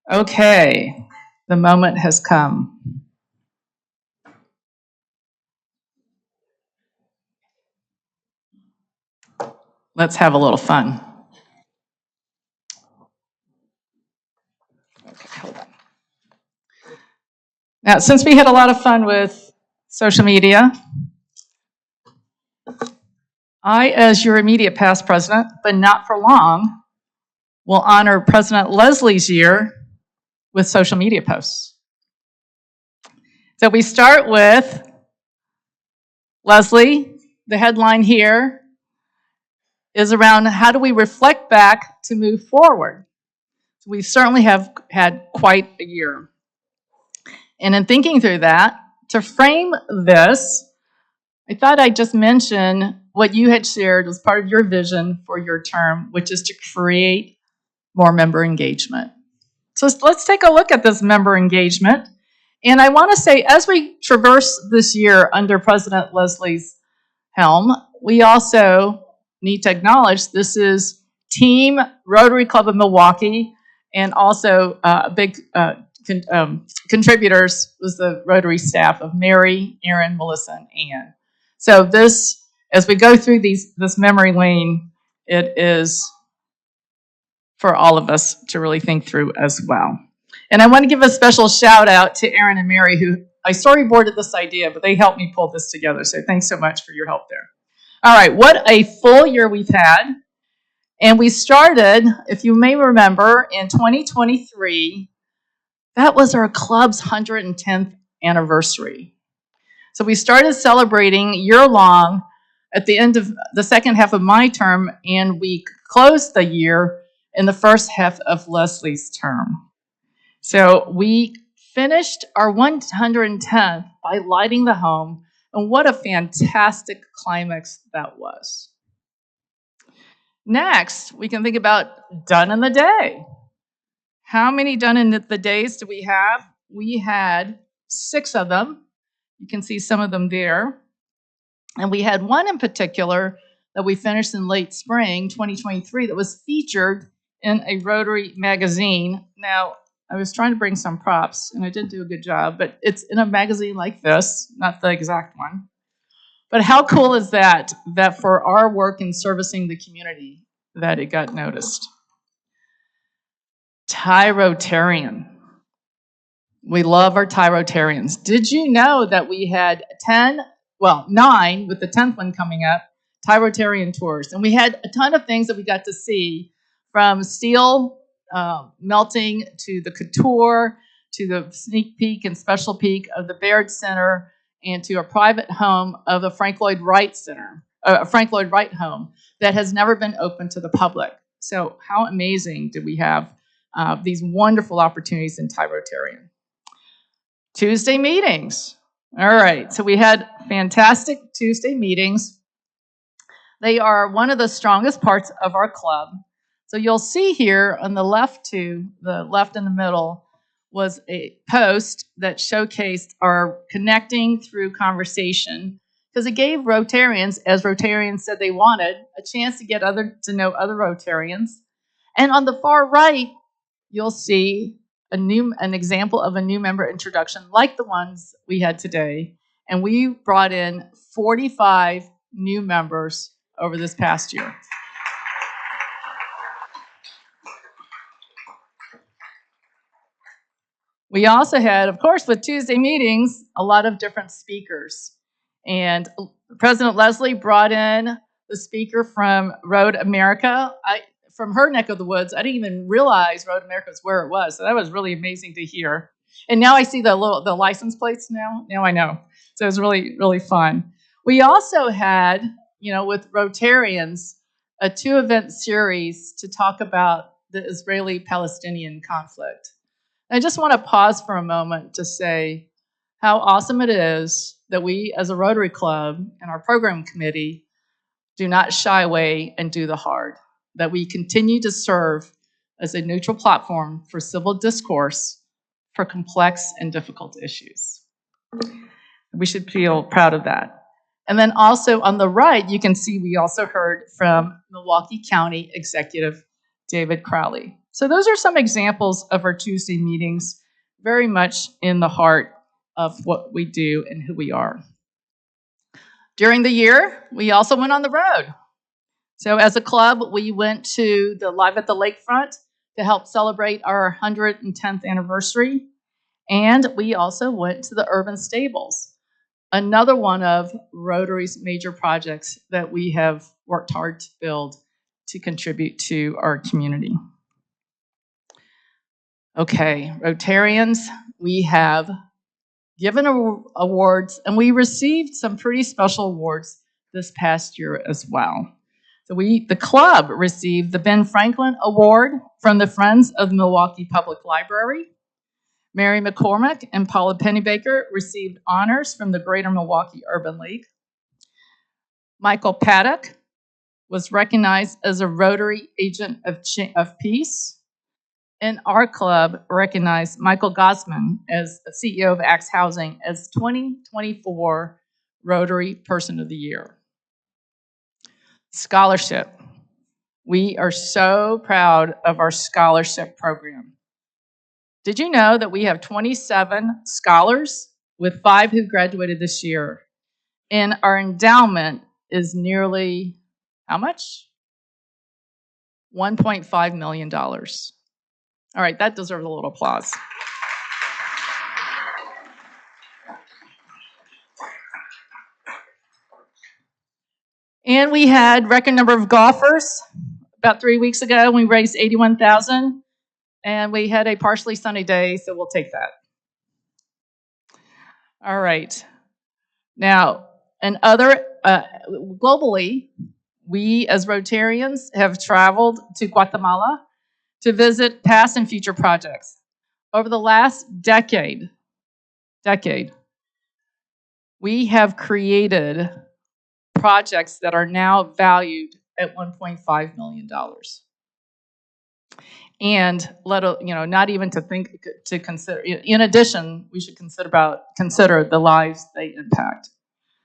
Okay, the moment has come. Let's have a little fun. Okay, hold on. Now, since we had a lot of fun with social media, I, as your immediate past president, but not for long, will honor President Leslie's year with social media posts. So we start with Leslie. The headline here is around how do we reflect back to move forward. So we certainly have had quite a year. And in thinking through that, to frame this, I thought I'd just mention what you had shared as part of your vision for your term, which is to create more member engagement. So let's take a look at this member engagement. And I want to say, as we traverse this year under President Leslie's helm, we also need to acknowledge this is Team Rotary Club of Milwaukee, and also big contributors was the Rotary staff of Mary, Aaron, Melissa, and Ann. So this, as we go through this memory lane, it is for all of us to really think through as well. And I want to give a special shout out to Aaron and Mary, who I storyboarded this idea, but they helped me pull this together. So thanks so much for your help there. All right, what a full year we've had. And we started, if you may remember, in 2023. That was our club's 110th anniversary. So we started celebrating year-long at the end of the second half of my term, and we closed the year in the first half of Leslie's term. So we finished our 110th by lighting the home, and what a fantastic climax that was. Next, we can think about done in the day. How many done in the days do we have? We had 6 of them. You can see some of them there. And we had one in particular that we finished in late spring 2023 that was featured in a Rotary magazine. Now, I was trying to bring some props, and I didn't do a good job, but it's in a magazine like this, not the exact one. But how cool is that for our work in servicing the community, that it got noticed? Thai-Rotarian. We love our Thai-Rotarians. Did you know that we had 9, with the 10th one coming up, Thai-Rotarian tours? And we had a ton of things that we got to see, from steel melting to the couture, to the sneak peek and special peek of the Baird Center, and to a private home of the Frank Lloyd Wright home that has never been open to the public. So how amazing did we have these wonderful opportunities in Thai-Rotarian. Tuesday meetings. All right, so we had fantastic Tuesday meetings. They are one of the strongest parts of our club. So you'll see here on the left and the middle was a post that showcased our connecting through conversation, because it gave Rotarians, as Rotarians said they wanted, a chance to get to know other Rotarians. And on the far right, you'll see an example of a new member introduction like the ones we had today. And we brought in 45 new members over this past year. We also had, of course, with Tuesday meetings, a lot of different speakers. And President Leslie brought in the speaker from Road America. From her neck of the woods. I didn't even realize Road America was where it was. So that was really amazing to hear. And now I see the license plates now. Now I know. So it was really, really fun. We also had, with Rotarians, a 2-event series to talk about the Israeli-Palestinian conflict. I just want to pause for a moment to say how awesome it is that we, as a Rotary Club and our program committee, do not shy away and do the hard. That we continue to serve as a neutral platform for civil discourse for complex and difficult issues. We should feel proud of that. And then also on the right, you can see we also heard from Milwaukee County Executive David Crowley. So those are some examples of our Tuesday meetings, very much in the heart of what we do and who we are. During the year, we also went on the road. So as a club, we went to the Live at the Lakefront to help celebrate our 110th anniversary. And we also went to the Urban Stables, another one of Rotary's major projects that we have worked hard to build to contribute to our community. Okay, Rotarians, we have given awards, and we received some pretty special awards this past year as well. So the club received the Ben Franklin Award from the Friends of the Milwaukee Public Library. Mary McCormick and Paula Pennybaker received honors from the Greater Milwaukee Urban League. Michael Paddock was recognized as a Rotary Agent of Peace. And our club recognized Michael Gosman as the CEO of Axe Housing as 2024 Rotary Person of the Year. Scholarship. We are so proud of our scholarship program. Did you know that we have 27 scholars with 5 who graduated this year? And our endowment is nearly, how much? $1.5 million. All right, that deserves a little applause. And we had record number of golfers. About 3 weeks ago, we raised $81,000, and we had a partially sunny day, so we'll take that. All right. Now, globally, we as Rotarians have traveled to Guatemala to visit past and future projects. Over the last decade, we have created projects that are now valued at $1.5 million. And not even to consider. In addition, we should consider the lives they impact.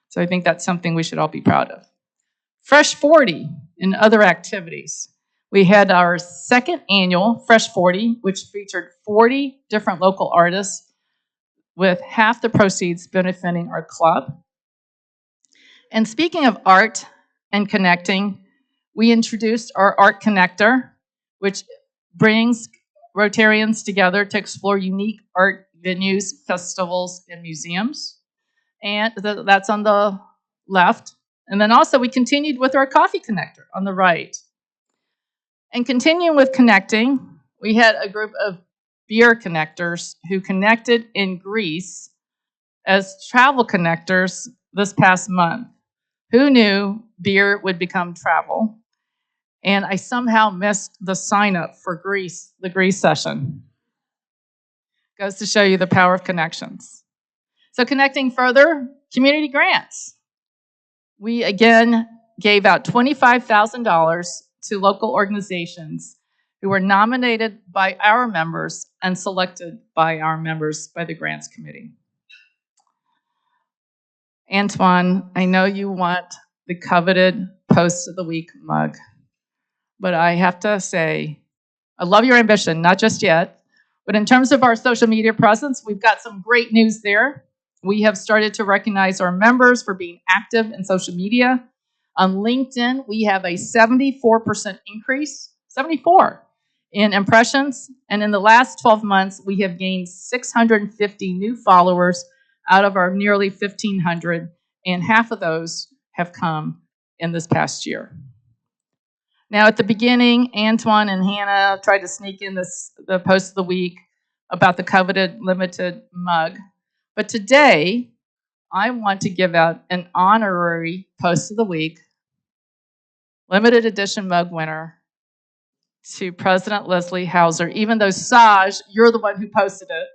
So I think that's something we should all be proud of. Fresh 40 and other activities. We had our second annual Fresh 40, which featured 40 different local artists, with half the proceeds benefiting our club. And speaking of art and connecting, we introduced our Art Connector, which brings Rotarians together to explore unique art venues, festivals, and museums. And that's on the left. And then also we continued with our Coffee Connector on the right. And continuing with connecting, we had a group of beer connectors who connected in Greece as travel connectors this past month. Who knew beer would become travel? And I somehow missed the sign up for Greece, the Greece session. Goes to show you the power of connections. So connecting further, community grants. We again gave out $25,000 to local organizations who were nominated by our members and selected by our members by the grants committee. Antoine, I know you want the coveted Post of the Week mug, but I have to say, I love your ambition, not just yet, but in terms of our social media presence, we've got some great news there. We have started to recognize our members for being active in social media. On LinkedIn, we have a 74% increase, 74, in impressions. And in the last 12 months, we have gained 650 new followers out of our nearly 1,500, and half of those have come in this past year. Now, at the beginning, Antoine and Hannah tried to sneak in the Post of the Week about the coveted limited mug. But today, I want to give out an honorary Post of the Week limited edition mug winner to President Leslie Hauser, even though Saj, you're the one who posted it.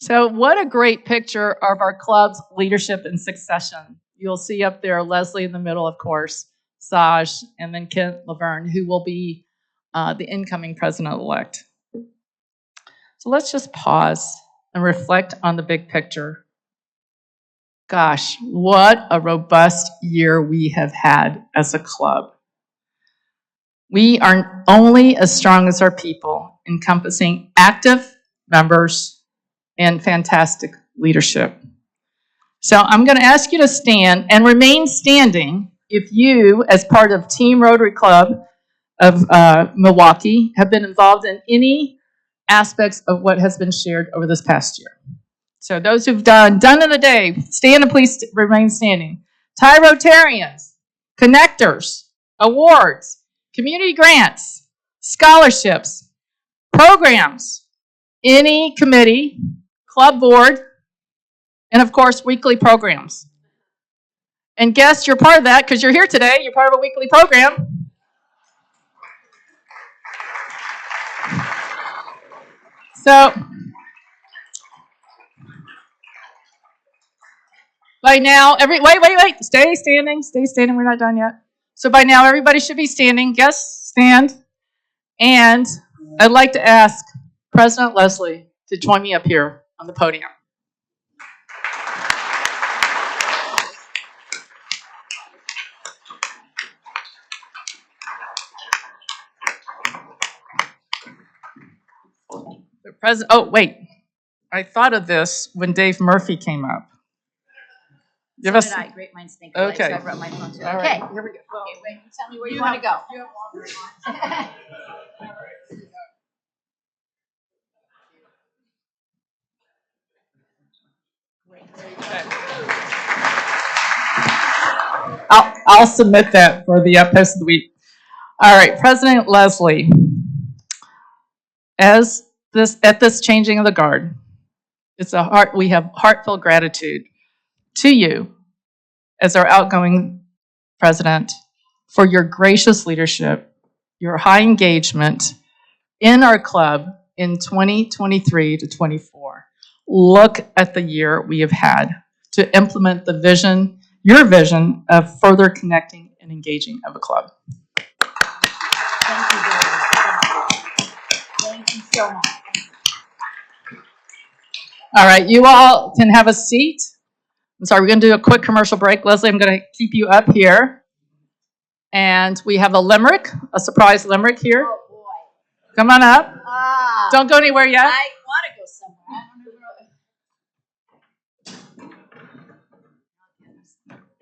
So what a great picture of our club's leadership in succession. You'll see up there Leslie in the middle, of course, Saj, and then Kent Laverne, who will be the incoming president-elect. So let's just pause and reflect on the big picture. Gosh, what a robust year we have had as a club. We are only as strong as our people, encompassing active members and fantastic leadership. So I'm going to ask you to stand and remain standing if you, as part of Team Rotary Club of Milwaukee, have been involved in any aspects of what has been shared over this past year. So those who've done in a day, stand and please remain standing. Rotarians, connectors, awards, community grants, scholarships, programs, any committee, club board, and of course, weekly programs. And guests, you're part of that because you're here today. You're part of a weekly program. So, by now, wait. Stay standing. We're not done yet. So by now, everybody should be standing. Guests, stand. And I'd like to ask President Leslie to join me up here on the podium. Oh, wait. I thought of this when Dave Murphy came up. Give us. Great minds think alike. Okay. So I brought my phone too. All okay. Right. Here we go. Okay, wait. Tell me where you want to go. You have longer. I'll submit that for the post of the week. All right, President Leslie, at this changing of the guard, we have heartfelt gratitude to you as our outgoing president for your gracious leadership, your high engagement in our club in 2023 to 24. Look at the year we have had to implement the vision, your vision of further connecting and engaging of a club. Thank you very much. Thank you so much. All right, you all can have a seat. I'm sorry, we're going to do a quick commercial break. Leslie, I'm going to keep you up here. And we have a limerick, a surprise limerick here. Oh, boy. Come on up. Ah, Don't go anywhere yet. I want to go somewhere. I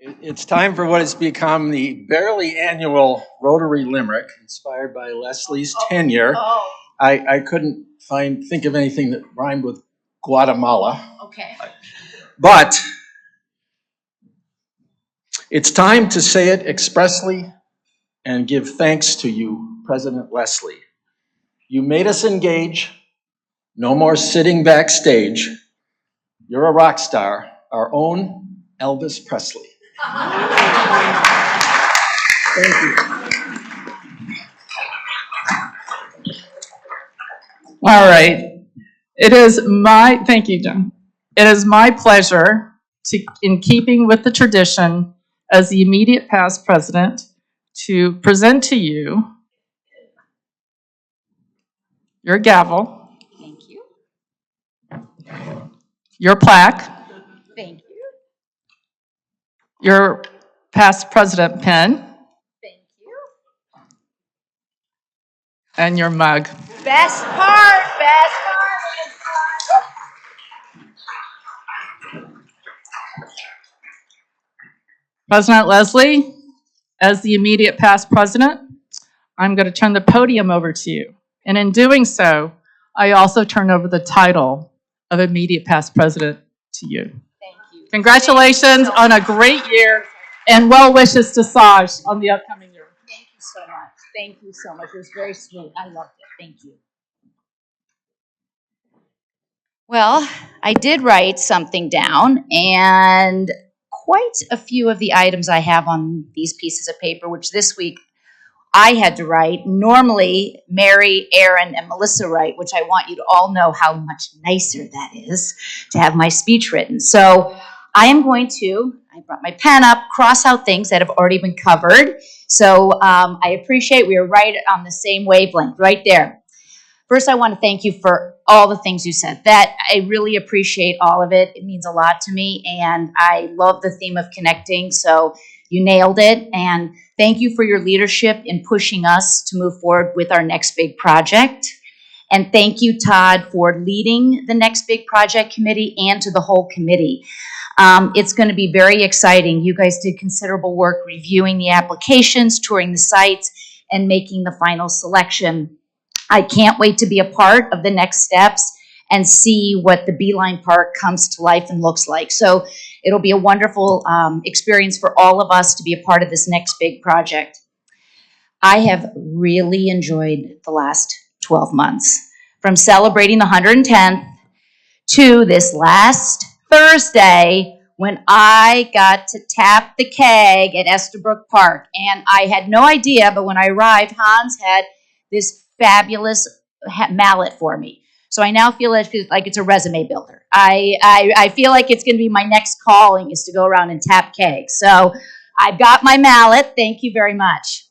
don't know. It's time for what has become the barely annual Rotary Limerick, inspired by Leslie's tenure. Oh. I couldn't think of anything that rhymed with Guatemala. Okay. But it's time to say it expressly and give thanks to you, President Leslie. You made us engage. No more sitting backstage. You're a rock star, our own Elvis Presley. Thank you. All right. Thank you, John. It is my pleasure in keeping with the tradition as the immediate past president, to present to you your gavel. Thank you. Your plaque. Thank you. Your past president pin. Thank you. And your mug. Best part. President Leslie, as the immediate past president, I'm going to turn the podium over to you. And in doing so, I also turn over the title of immediate past president to you. Thank you. Congratulations on a great year, and well wishes to Saj on the upcoming year. Thank you so much. Thank you so much. It was very sweet. I loved it. Thank you. Well, I did write something down, and quite a few of the items I have on these pieces of paper, which this week I had to write. Normally, Mary, Aaron, and Melissa write, which I want you to all know how much nicer that is to have my speech written. So I brought my pen up, cross out things that have already been covered. So I appreciate we are right on the same wavelength, right there. First, I want to thank you for all the things you said. That I really appreciate all of it. It means a lot to me, and I love the theme of connecting. So you nailed it, and thank you for your leadership in pushing us to move forward with our next big project. And thank you, Todd, for leading the next big project committee and to the whole committee. It's going to be very exciting. You guys did considerable work reviewing the applications, touring the sites, and making the final selection. I can't wait to be a part of the next steps and see what the Beeline Park comes to life and looks like. So it'll be a wonderful experience for all of us to be a part of this next big project. I have really enjoyed the last 12 months, from celebrating the 110th to this last Thursday when I got to tap the keg at Estabrook Park. And I had no idea, but when I arrived, Hans had this fabulous mallet for me. So I now feel like it's a resume builder. I feel like it's going to be my next calling is to go around and tap kegs. So I've got my mallet. Thank you very much.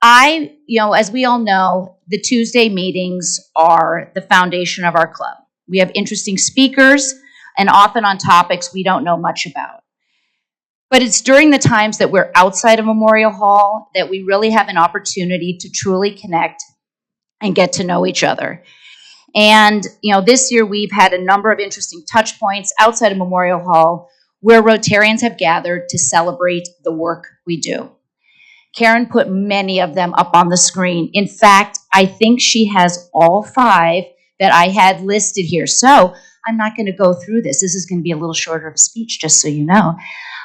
As we all know, the Tuesday meetings are the foundation of our club. We have interesting speakers and often on topics we don't know much about. But it's during the times that we're outside of Memorial Hall that we really have an opportunity to truly connect and get to know each other. And, this year we've had a number of interesting touch points outside of Memorial Hall where Rotarians have gathered to celebrate the work we do. Karen put many of them up on the screen. In fact, I think she has all 5 that I had listed here. So I'm not going to go through this. This is going to be a little shorter of a speech, just so you know.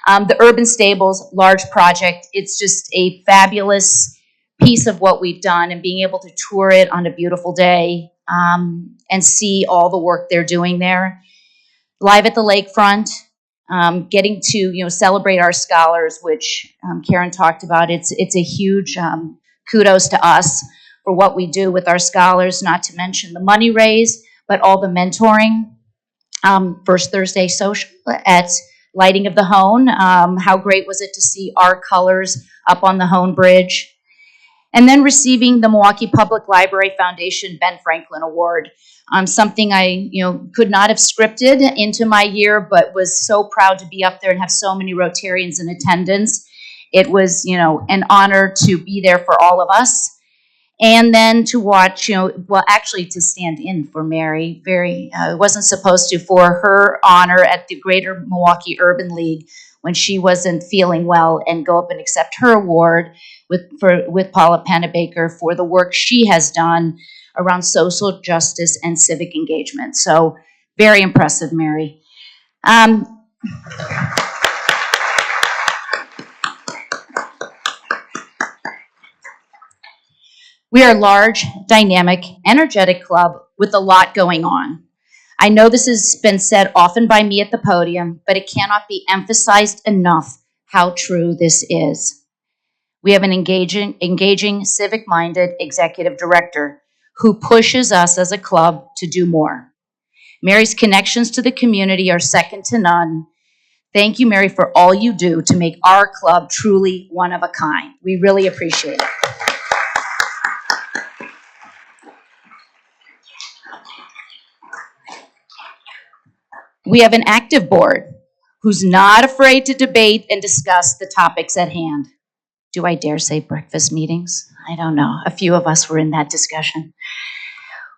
The Urban Stables, large project. It's just a fabulous piece of what we've done, and being able to tour it on a beautiful day and see all the work they're doing there. Live at the Lakefront. Getting to celebrate our scholars, which Karen talked about. It's a huge kudos to us for what we do with our scholars, not to mention the money raised, but all the mentoring. First Thursday social at Lighting of the Hone. How great was it to see our colors up on the Hone Bridge? And then receiving the Milwaukee Public Library Foundation Ben Franklin Award. Something I could not have scripted into my year, but was so proud to be up there and have so many Rotarians in attendance. It was an honor to be there for all of us. And then to watch, actually to stand in for Mary, wasn't supposed to, for her honor at the Greater Milwaukee Urban League when she wasn't feeling well, and go up and accept her award with Paula Pennebaker for the work she has done around social justice and civic engagement. So very impressive, Mary. We are a large, dynamic, energetic club with a lot going on. I know this has been said often by me at the podium, but it cannot be emphasized enough how true this is. We have an engaging, civic-minded executive director who pushes us as a club to do more. Mary's connections to the community are second to none. Thank you, Mary, for all you do to make our club truly one of a kind. We really appreciate it. We have an active board who's not afraid to debate and discuss the topics at hand. Do I dare say breakfast meetings? I don't know. A few of us were in that discussion.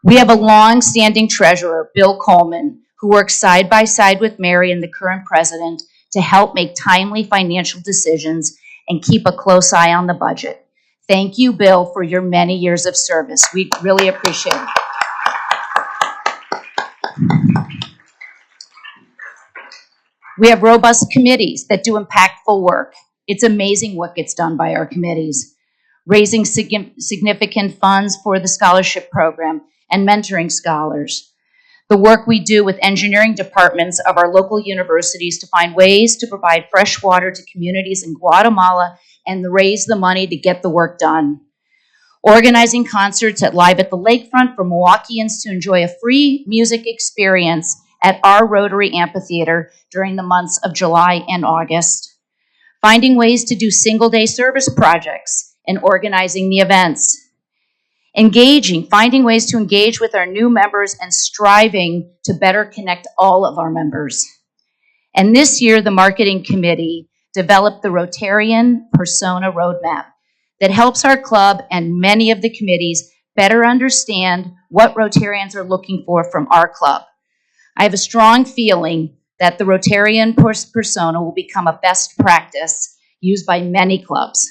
We have a long-standing treasurer, Bill Coleman, who works side by side with Mary and the current president to help make timely financial decisions and keep a close eye on the budget. Thank you, Bill, for your many years of service. We really appreciate it. We have robust committees that do impactful work. It's amazing what gets done by our committees. Raising significant funds for the scholarship program and mentoring scholars. The work we do with engineering departments of our local universities to find ways to provide fresh water to communities in Guatemala and raise the money to get the work done. Organizing concerts at Live at the Lakefront for Milwaukeeans to enjoy a free music experience at our Rotary Amphitheater during the months of July and August. Finding ways to do single-day service projects and organizing the events. Engaging, finding ways to engage with our new members and striving to better connect all of our members. And this year, the marketing committee developed the Rotarian Persona Roadmap that helps our club and many of the committees better understand what Rotarians are looking for from our club. I have a strong feeling that the Rotarian persona will become a best practice used by many clubs.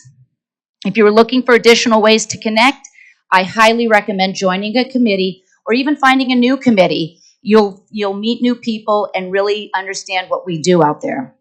If you are looking for additional ways to connect, I highly recommend joining a committee or even finding a new committee. You'll meet new people and really understand what we do out there.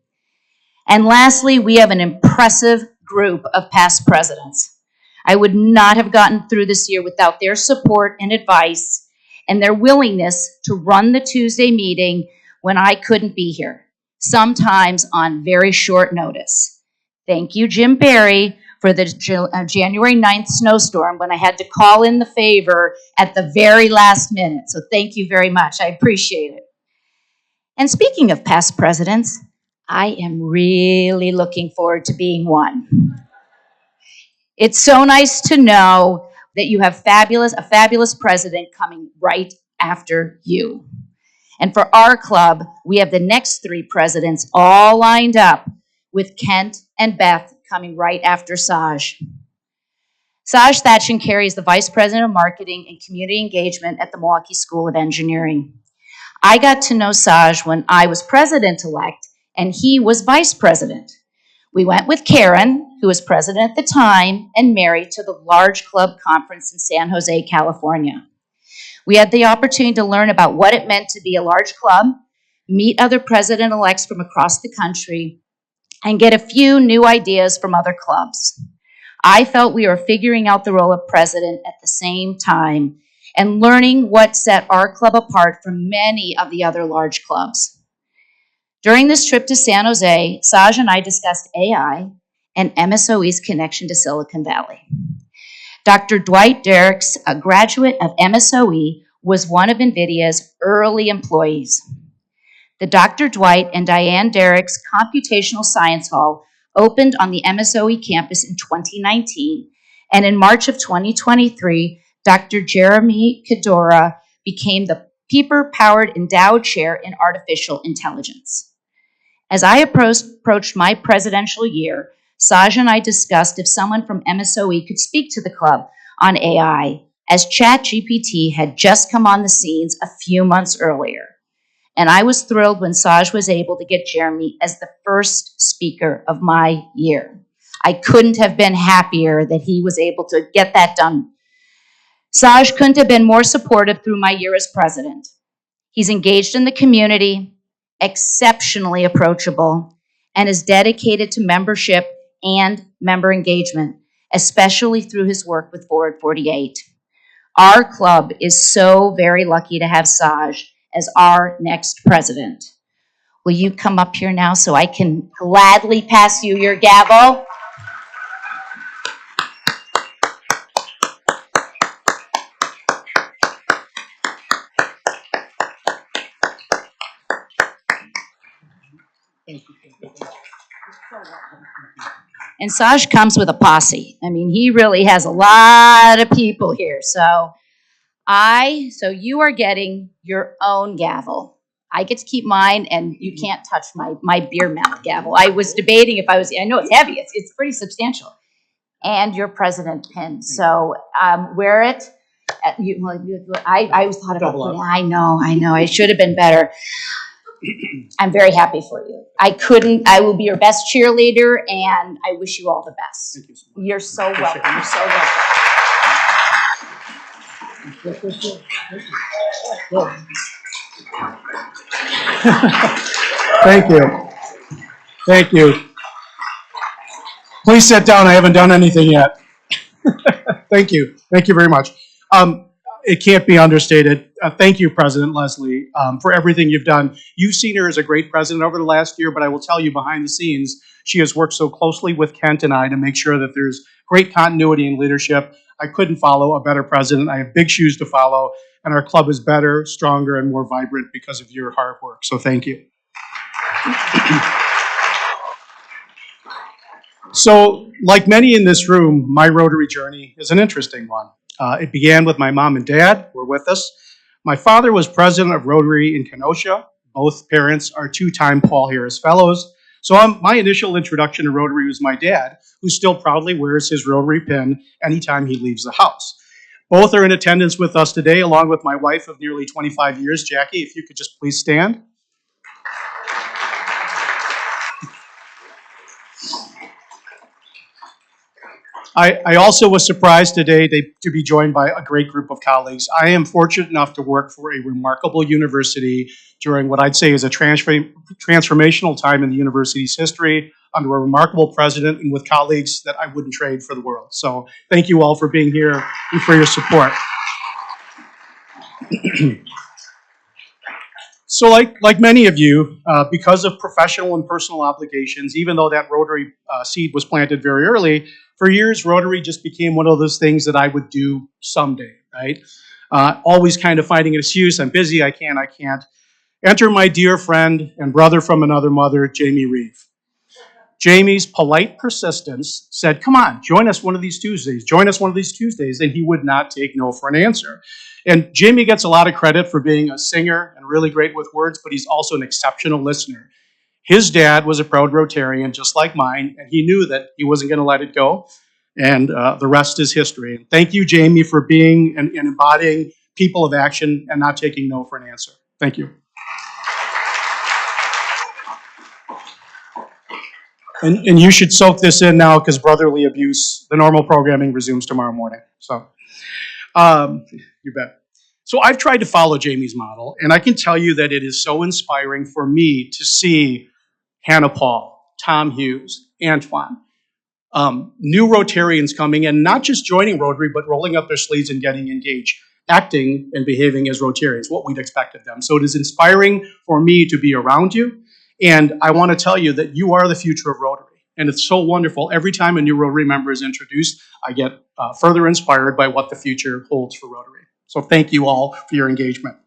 And lastly, we have an impressive group of past presidents. I would not have gotten through this year without their support and advice and their willingness to run the Tuesday meeting when I couldn't be here, sometimes on very short notice. Thank you, Jim Barry, for the January 9th snowstorm when I had to call in the favor at the very last minute. So thank you very much. I appreciate it. And speaking of past presidents, I am really looking forward to being one. It's so nice to know that you have a fabulous president coming right after you. And for our club, we have the next 3 presidents all lined up, with Kent and Beth coming right after Saj. Saj Thachenkary is the Vice President of Marketing and Community Engagement at the Milwaukee School of Engineering. I got to know Saj when I was president-elect and he was vice president. We went with Karen, who was president at the time, and Mary to the large club conference in San Jose, California. We had the opportunity to learn about what it meant to be a large club, meet other president-elects from across the country, and get a few new ideas from other clubs. I felt we were figuring out the role of president at the same time and learning what set our club apart from many of the other large clubs. During this trip to San Jose, Saj and I discussed AI and MSOE's connection to Silicon Valley. Dr. Dwight Derricks, a graduate of MSOE, was one of NVIDIA's early employees. The Dr. Dwight and Diane Derricks Computational Science Hall opened on the MSOE campus in 2019, and in March of 2023, Dr. Jeremy Kadora became the Pieper-powered endowed chair in artificial intelligence. As I approached my presidential year, Saj and I discussed if someone from MSOE could speak to the club on AI, as ChatGPT had just come on the scenes a few months earlier. And I was thrilled when Saj was able to get Jeremy as the first speaker of my year. I couldn't have been happier that he was able to get that done. Saj couldn't have been more supportive through my year as president. He's engaged in the community, exceptionally approachable, and is dedicated to membership and member engagement, especially through his work with Forward 48. Our club is so very lucky to have Saj as our next president. Will you come up here now so I can gladly pass you your gavel? And Saj comes with a posse. I mean, he really has a lot of people here. So you are getting your own gavel. I get to keep mine, and you can't touch my beer mouth gavel. I was debating if I know it's heavy. It's pretty substantial. And your president pin. So wear it. I always thought about putting, I know. I should have been better. I'm very happy for you. I will be your best cheerleader, and I wish you all the best. Thank you so much. You're so welcome. You're so welcome. Thank you. Thank you. Please sit down. I haven't done anything yet. Thank you. Thank you very much. It can't be understated. Thank you, President Leslie, for everything you've done. You've seen her as a great president over the last year, but I will tell you behind the scenes, she has worked so closely with Kent and I to make sure that there's great continuity in leadership. I couldn't follow a better president. I have big shoes to follow, and our club is better, stronger, and more vibrant because of your hard work. So thank you. So, like many in this room, my Rotary journey is an interesting one. It began with my mom and dad who were with us. My father was president of Rotary in Kenosha. Both parents are two-time Paul Harris Fellows. So my initial introduction to Rotary was my dad, who still proudly wears his Rotary pin anytime he leaves the house. Both are in attendance with us today, along with my wife of nearly 25 years, Jackie. If you could just please stand. I also was surprised today to be joined by a great group of colleagues. I am fortunate enough to work for a remarkable university during what I'd say is a transformational time in the university's history, under a remarkable president and with colleagues that I wouldn't trade for the world. So thank you all for being here and for your support. So like many of you, because of professional and personal obligations, even though that Rotary seed was planted very early, for years Rotary just became one of those things that I would do someday, right? Always kind of finding an excuse, I'm busy, I can't. Enter my dear friend and brother from another mother, Jamie Reeve. Jamie's polite persistence said, come on, join us one of these Tuesdays, and he would not take no for an answer. And Jamie gets a lot of credit for being a singer and really great with words, but he's also an exceptional listener. His dad was a proud Rotarian, just like mine, and he knew that he wasn't going to let it go, and the rest is history. And thank you, Jamie, for being and embodying people of action and not taking no for an answer. Thank you. And you should soak this in now, because brotherly abuse, the normal programming resumes tomorrow morning. So, you bet. So I've tried to follow Jamie's model, and I can tell you that it is so inspiring for me to see Hannah Paul, Tom Hughes, Antoine, new Rotarians coming in, not just joining Rotary, but rolling up their sleeves and getting engaged, acting and behaving as Rotarians, what we'd expect of them. So it is inspiring for me to be around you. And I want to tell you that you are the future of Rotary. And it's so wonderful. Every time a new Rotary member is introduced, I get further inspired by what the future holds for Rotary. So thank you all for your engagement.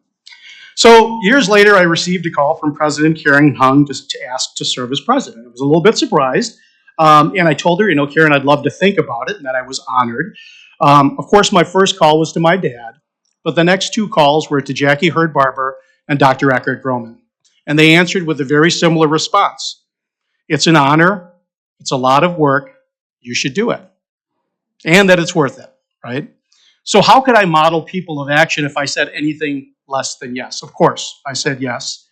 So years later, I received a call from President Karen Hung to ask to serve as president. I was a little bit surprised. And I told her, Karen, I'd love to think about it, and that I was honored. Of course, my first call was to my dad, but the next two calls were to Jackie Hurd-Barber and Dr. Eckert Groman. And they answered with a very similar response. It's an honor, it's a lot of work, you should do it. And that it's worth it, right? So how could I model people of action if I said anything less than yes? Of course, I said yes.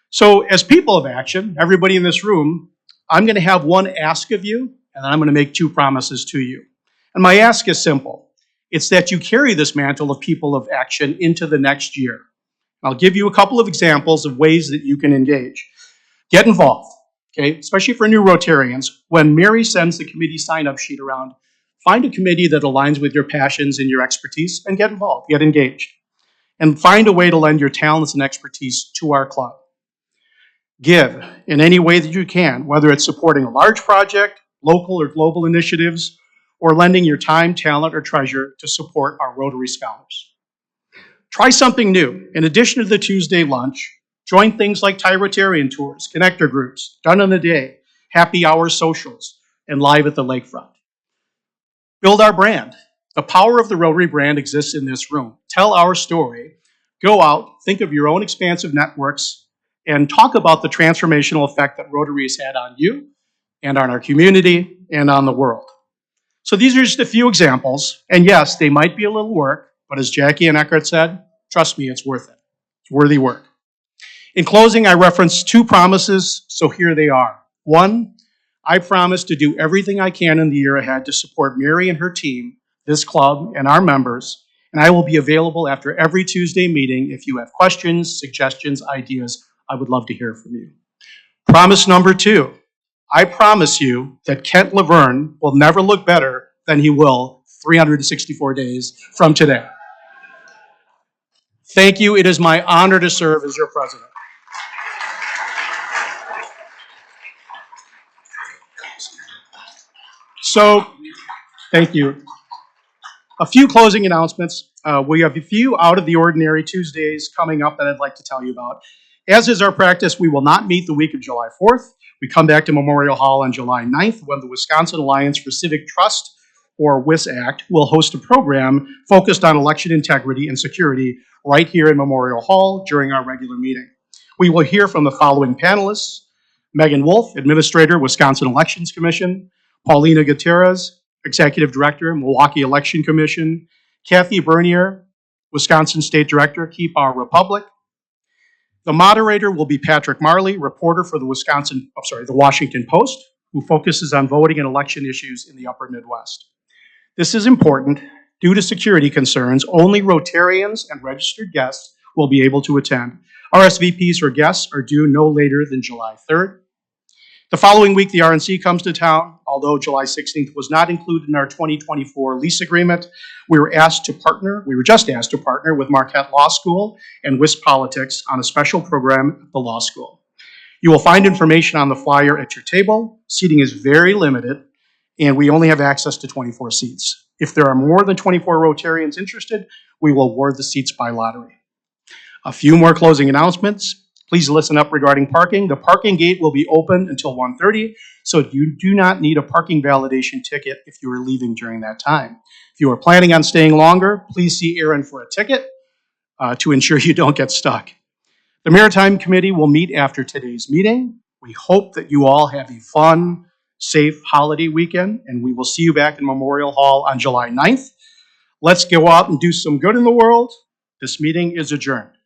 So as people of action, everybody in this room, I'm going to have one ask of you, and then I'm going to make two promises to you. And my ask is simple. It's that you carry this mantle of people of action into the next year. I'll give you a couple of examples of ways that you can engage. Get involved, okay? Especially for new Rotarians. When Mary sends the committee sign-up sheet around, find a committee that aligns with your passions and your expertise and get involved, get engaged. And find a way to lend your talents and expertise to our club. Give in any way that you can, whether it's supporting a large project, local or global initiatives, or lending your time, talent, or treasure to support our Rotary Scholars. Try something new. In addition to the Tuesday lunch, join things like Thai Rotarian tours, connector groups, done in the day, happy hour socials, and live at the lakefront. Build our brand. The power of the Rotary brand exists in this room. Tell our story. Go out, think of your own expansive networks, and talk about the transformational effect that Rotary has had on you, and on our community, and on the world. So these are just a few examples, and yes, they might be a little work, but as Jackie and Eckert said, trust me, it's worth it. It's worthy work. In closing, I referenced two promises, so here they are. One, I promise to do everything I can in the year ahead to support Mary and her team, this club, and our members, and I will be available after every Tuesday meeting if you have questions, suggestions, ideas. I would love to hear from you. Promise number two, I promise you that Kent Laverne will never look better than he will 364 days from today. Thank you. It is my honor to serve as your president. So, thank you. A few closing announcements. We have a few out of the ordinary Tuesdays coming up that I'd like to tell you about. As is our practice, we will not meet the week of July 4th. We come back to Memorial Hall on July 9th when the Wisconsin Alliance for Civic Trust or WIS-ACT, will host a program focused on election integrity and security right here in Memorial Hall during our regular meeting. We will hear from the following panelists: Megan Wolf, Administrator, Wisconsin Elections Commission; Paulina Gutierrez, Executive Director, Milwaukee Election Commission; Kathy Bernier, Wisconsin State Director, Keep Our Republic. The moderator will be Patrick Marley, reporter for the Washington Post, who focuses on voting and election issues in the upper Midwest. This is important. Due to security concerns, only Rotarians and registered guests will be able to attend. RSVPs for guests are due no later than July 3rd. The following week, the RNC comes to town. Although July 16th was not included in our 2024 lease agreement, we were just asked to partner with Marquette Law School and WISP Politics on a special program at the law school. You will find information on the flyer at your table. Seating is very limited, and we only have access to 24 seats. If there are more than 24 Rotarians interested, we will award the seats by lottery. A few more closing announcements. Please listen up regarding parking. The parking gate will be open until 1:30, so you do not need a parking validation ticket if you are leaving during that time. If you are planning on staying longer, please see Aaron for a ticket to ensure you don't get stuck. The Maritime Committee will meet after today's meeting. We hope that you all have a fun, safe holiday weekend, and we will see you back in Memorial Hall on July 9th. Let's go out and do some good in the world. This meeting is adjourned.